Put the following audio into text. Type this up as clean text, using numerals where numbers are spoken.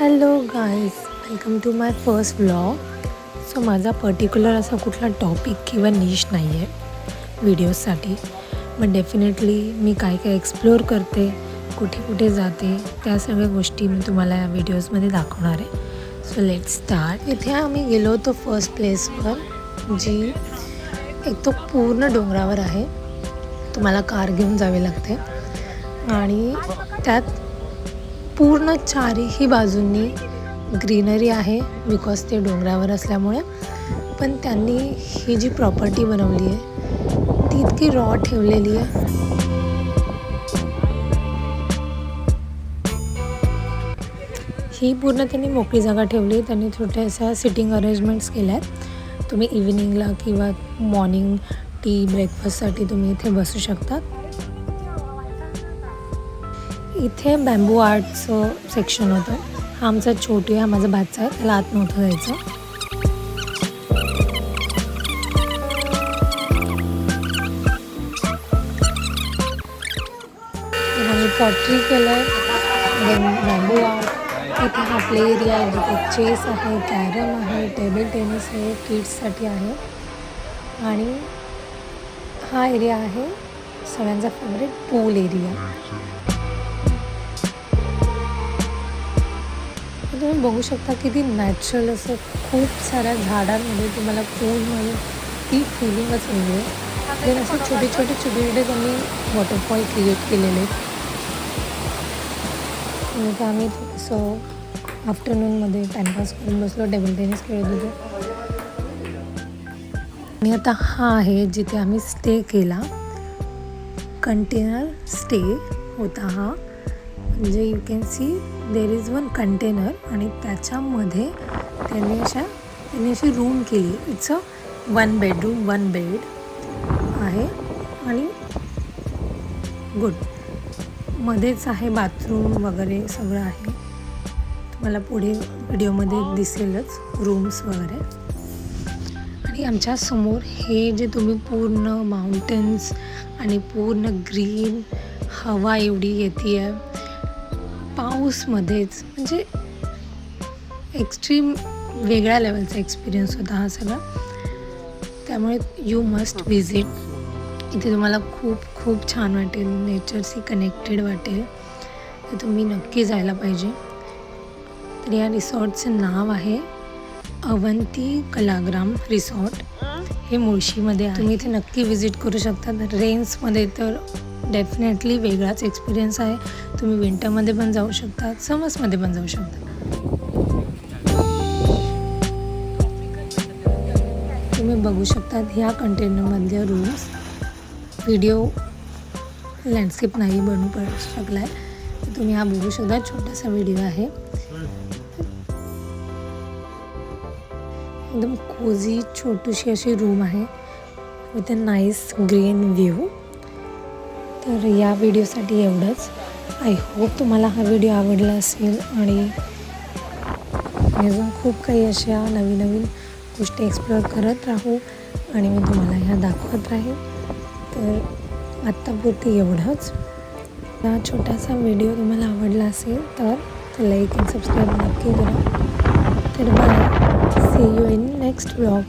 Hello guys, welcome to my first vlog. So माझा particular असा कुठला टॉपिक किंवा निश नाही आहे व्हिडिओजसाठी, पण डेफिनेटली मी काय काय एक्सप्लोअर करते, कुठे कुठे जाते, त्या सगळ्या गोष्टी मी तुम्हाला या व्हिडिओजमध्ये दाखवणार आहे. So let's start. इथे आम्ही गेलो होतो फर्स्ट प्लेसवर, जी एक तो पूर्ण डोंगरावर आहे. तुम्हाला कार घेऊन जावे लागते आणि त्यात पूर्ण चारही बाजूंनी ग्रीनरी आहे, बिकॉज ते डोंगरावर असल्यामुळे. पण त्यांनी ही जी प्रॉपर्टी बनवली आहे ती इतकी रॉ ठेवलेली आहे. ही पूर्ण त्यांनी मोकळी जागा ठेवली. त्यांनी छोट्याशा सिटिंग अरेंजमेंट्स केल्या आहेत. तुम्ही इव्हिनिंगला किंवा मॉर्निंग टी ब्रेकफास्टसाठी तुम्ही इथे बसू शकता. इथे बॅम्बू आर्टचं सेक्शन होतं. हा आमचा छोटू आहे, हा माझा भाचा आहे, त्याला आत नव्हतं जायचं. आम्ही पॉटरी केलं आहे, बॅम्बू आर्ट. इथे हा प्ले एरिया आहे, जिथे चेस आहे, कॅरम आहे, टेबल टेनिस आहे, किड्ससाठी आहे. आणि हा एरिया आहे सगळ्यांचा फेवरेट पूल एरिया. तुम्ही बघू शकता किती नॅचरल असं खूप साऱ्या झाडांमध्ये तुम्हाला पूलमध्ये ती फिलिंगच वेगळी आहे. ते असे छोटे छोटे त्यांनी वॉटरफॉल क्रिएट केलेले आहेत. तर आम्ही थोडंसं आफ्टरनूनमध्ये टाईमपास करून बसलो, टेबल टेनिस खेळत होतो. आणि आता हा आहे जिथे आम्ही स्टे केला. कंटेनर स्टे होता हा. म्हणजे you can see there is one container आणि त्याच्यामध्ये त्यांनी अशी रूम केली. इट्स अ 1 बेडरूम 1 बेड आहे आणि गुड. मध्येच आहे बाथरूम वगैरे सगळं आहे. तुम्हाला पुढे व्हिडिओमध्ये दिसेलच रूम्स वगैरे. आणि आमच्या समोर हे जे तुम्ही पूर्ण माउंटन्स आणि पूर्ण ग्रीन हवा एवढी येते आहे पाऊसमध्येच, म्हणजे एक्स्ट्रीम वेगळ्या लेवलचा एक्सपिरियन्स होता हा सगळा. त्यामुळे यू मस्ट विजिट. इथे तुम्हाला खूप खूप छान वाटेल, नेचरशी कनेक्टेड वाटेल. तर तुम्ही नक्की जायला पाहिजे. तर या रिसॉर्टचं नाव आहे अवंती कलाग्राम रिसॉर्ट. हे मुळशीमध्ये आहे. तुम्ही इथे नक्की विजिट करू शकता. रेन्समध्ये तर डेफिनेटली वेगळाच एक्सपिरियन्स आहे. तुम्ही विंटरमध्ये पण जाऊ शकता, समर्समध्ये पण जाऊ शकता. तुम्ही बघू शकता ह्या कंटेनरमधल्या रूम्स. व्हिडिओ लँडस्केप नाही बनवू शकला आहे, तर तुम्ही हा बघू शकता. छोटासा व्हिडिओ आहे. एकदम कोझी छोटीशी अशी रूम आहे with a nice green view. तर या व्हिडिओसाठी एवढंच. आय होप तुम्हाला हा व्हिडिओ आवडला असेल आणि अजून खूप काही अशा नवीन गोष्टी एक्सप्लोअर करत राहू आणि मी तुम्हाला ह्या दाखवत राहील. तर आत्तापुरती एवढंच. हा छोटासा व्हिडिओ तुम्हाला आवडला असेल तर लाईक आणि सबस्क्राईब नक्की करा. तर bye. See you in next vlog.